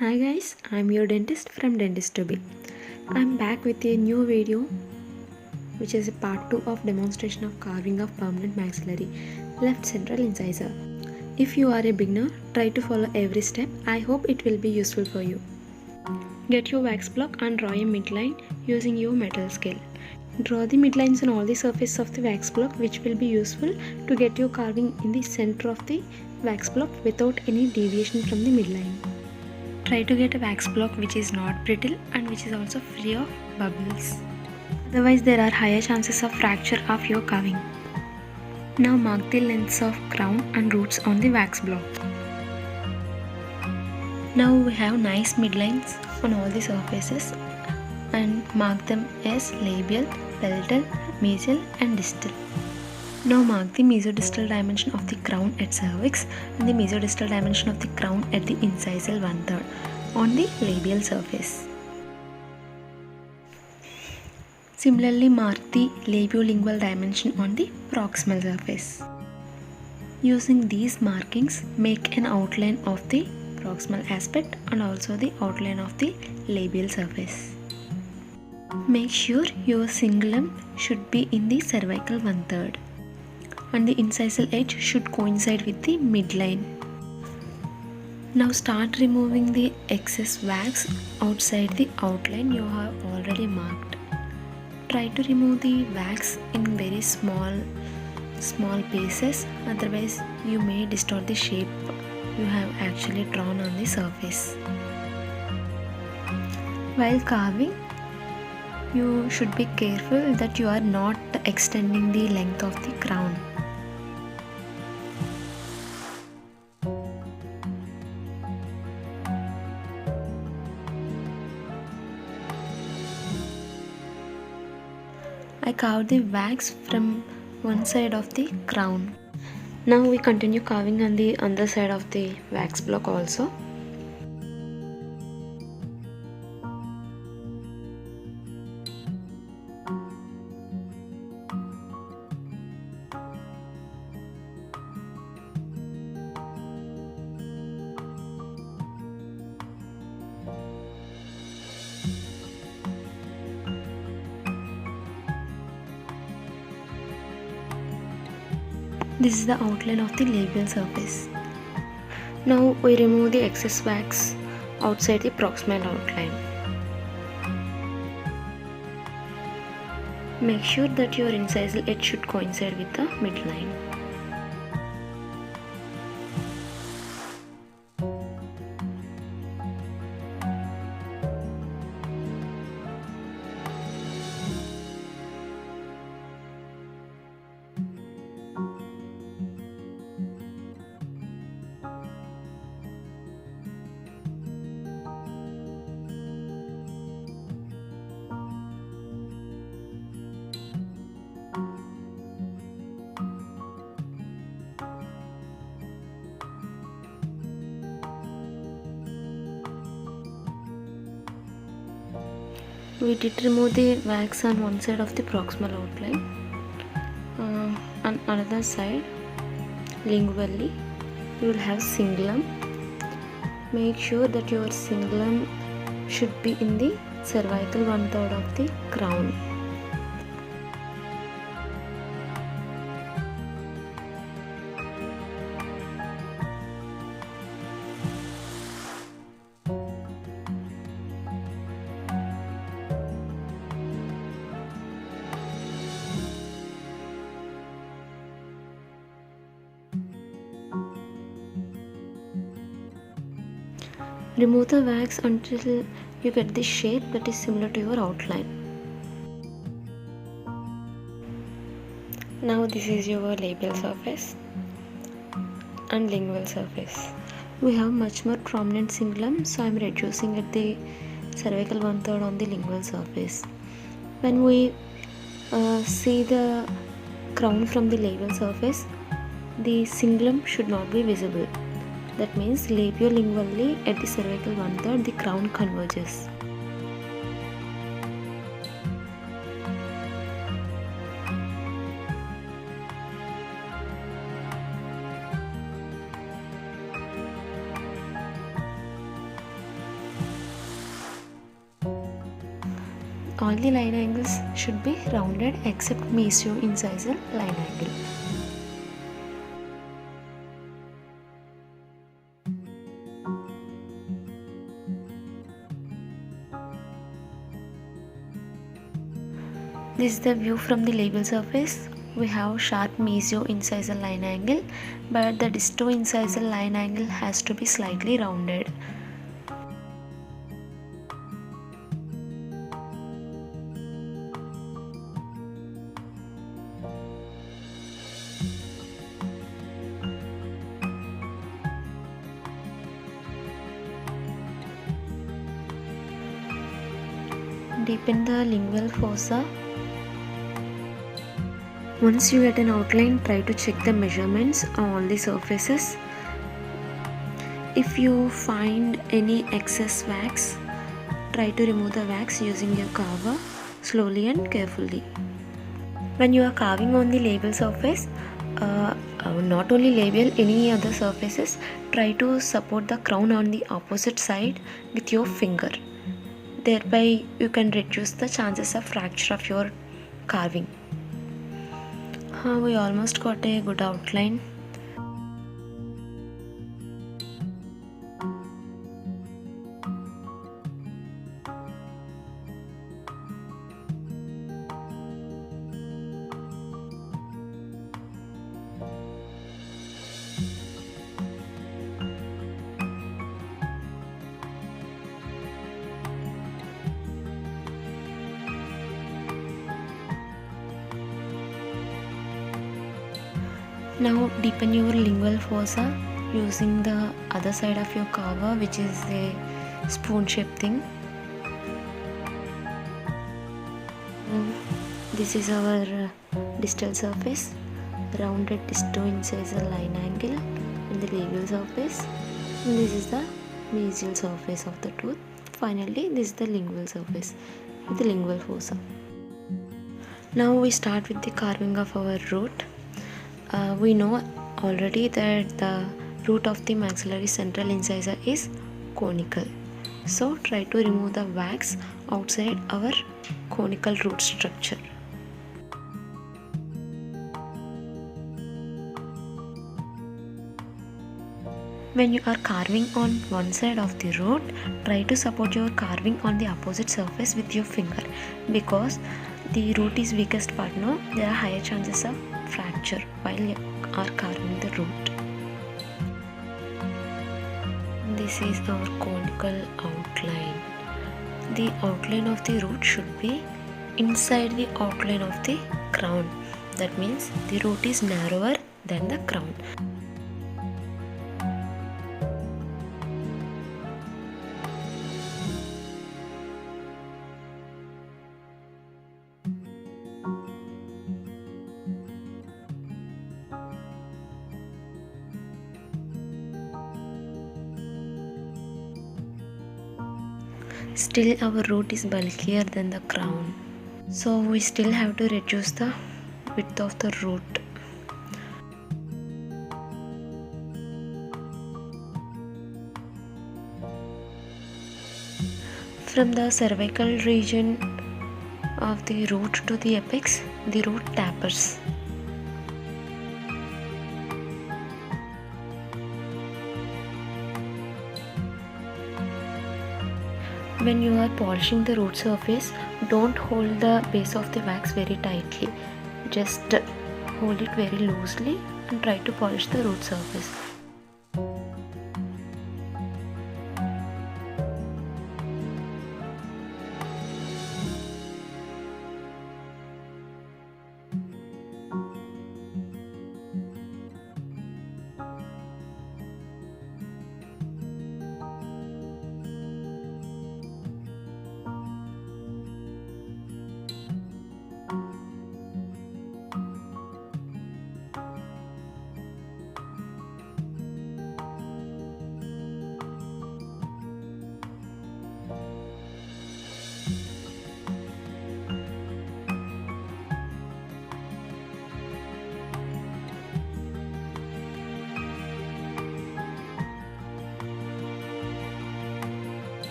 Hi guys, I'm your dentist from Dentist to Be. I'm back with a new video which is a part 2 of demonstration of carving of permanent maxillary left central incisor. If you are a beginner, try to follow every step. I hope it will be useful for you. Get your wax block and draw a midline using your metal scale. Draw the midlines on all the surfaces of the wax block, which will be useful to get your carving in the center of the wax block without any deviation from the midline. Try to get a wax block which is not brittle and which is also free of bubbles. Otherwise there are higher chances of fracture of your carving. Now mark the lengths of crown and roots on the wax block. Now we have nice midlines on all the surfaces and mark them as labial, palatal, mesial and distal. Now mark the mesodistal dimension of the crown at cervix and the mesodistal dimension of the crown at the incisal 1/3 on the labial surface. Similarly mark the labiolingual dimension on the proximal surface. Using these markings, make an outline of the proximal aspect and also the outline of the labial surface. Make sure your cingulum should be in the cervical 1/3 and the incisal edge should coincide with the midline. Now start removing the excess wax outside the outline you have already marked. Try to remove the wax in very small pieces, otherwise you may distort the shape you have actually drawn on the surface. While carving, you should be careful that you are not extending the length of the crown. I carved the wax from one side of the crown. Now we continue carving on the other side of the wax block also. This is the outline of the labial surface. Now we remove the excess wax outside the proximal outline. Make sure that your incisal edge should coincide with the midline. We did remove the wax on one side of the proximal outline. On another side, lingually, you will have cingulum. Make sure that your cingulum should be in the cervical 1/3 of the crown. Remove the wax until you get the shape that is similar to your outline. Now this is your labial surface and lingual surface. We have much more prominent cingulum, so I am reducing at the cervical 1/3 on the lingual surface. When we see the crown from the labial surface, the cingulum should not be visible. That means labiolingually at the cervical 1/3 the crown converges. all the line angles should be rounded except meso-incisal line angle. This is the view from the label surface. We have sharp meso-incisal line angle, but the disto-incisal line angle has to be slightly rounded. Deepen the lingual fossa. Once you get an outline, try to check the measurements on all the surfaces. If you find any excess wax, try to remove the wax using your carver slowly and carefully. When you are carving on the label surface, not only label, any other surfaces, try to support the crown on the opposite side with your finger. Thereby you can reduce the chances of fracture of your carving. We almost got a good outline. Now deepen your lingual fossa using the other side of your carver, which is a spoon shaped thing. This is our distal surface, rounded disto-incisal line angle and the label surface. And this is the mesial surface of the tooth. Finally, this is the lingual surface with the lingual fossa. Now we start with the carving of our root. We know already that the root of the maxillary central incisor is conical. So try to remove the wax outside our conical root structure. When you are carving on one side of the root, try to support your carving on the opposite surface with your finger, because the root is weakest part now. There are higher chances of fracture while you are carving the root. This is our conical outline. The outline of the root should be inside the outline of the crown. That means the root is narrower than the crown. Still our root is bulkier than the crown, so we still have to reduce the width of the root. From the cervical region of the root to the apex, the root tapers. When you are polishing the root surface, don't hold the base of the wax very tightly. Just hold it very loosely and try to polish the root surface.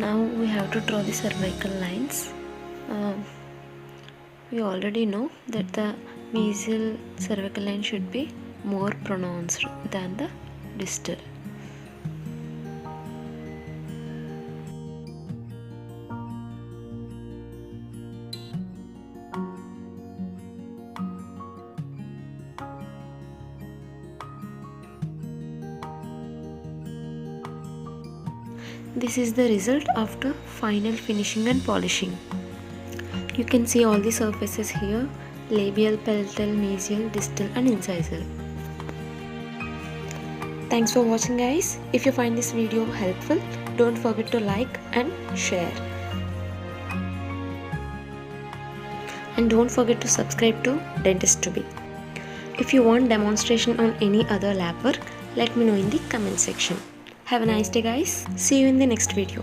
Now we have to draw the cervical lines. We already know that the mesial cervical line should be more pronounced than the distal. This is the result after final finishing and polishing. You can see all the surfaces here: labial, palatal, mesial, distal and incisal. Thanks for watching, guys. If you find this video helpful, don't forget to like and share. And don't forget to subscribe to Dentist to Be. If you want demonstration on any other lab work, let me know in the comment section. Have a nice day, guys. See you in the next video.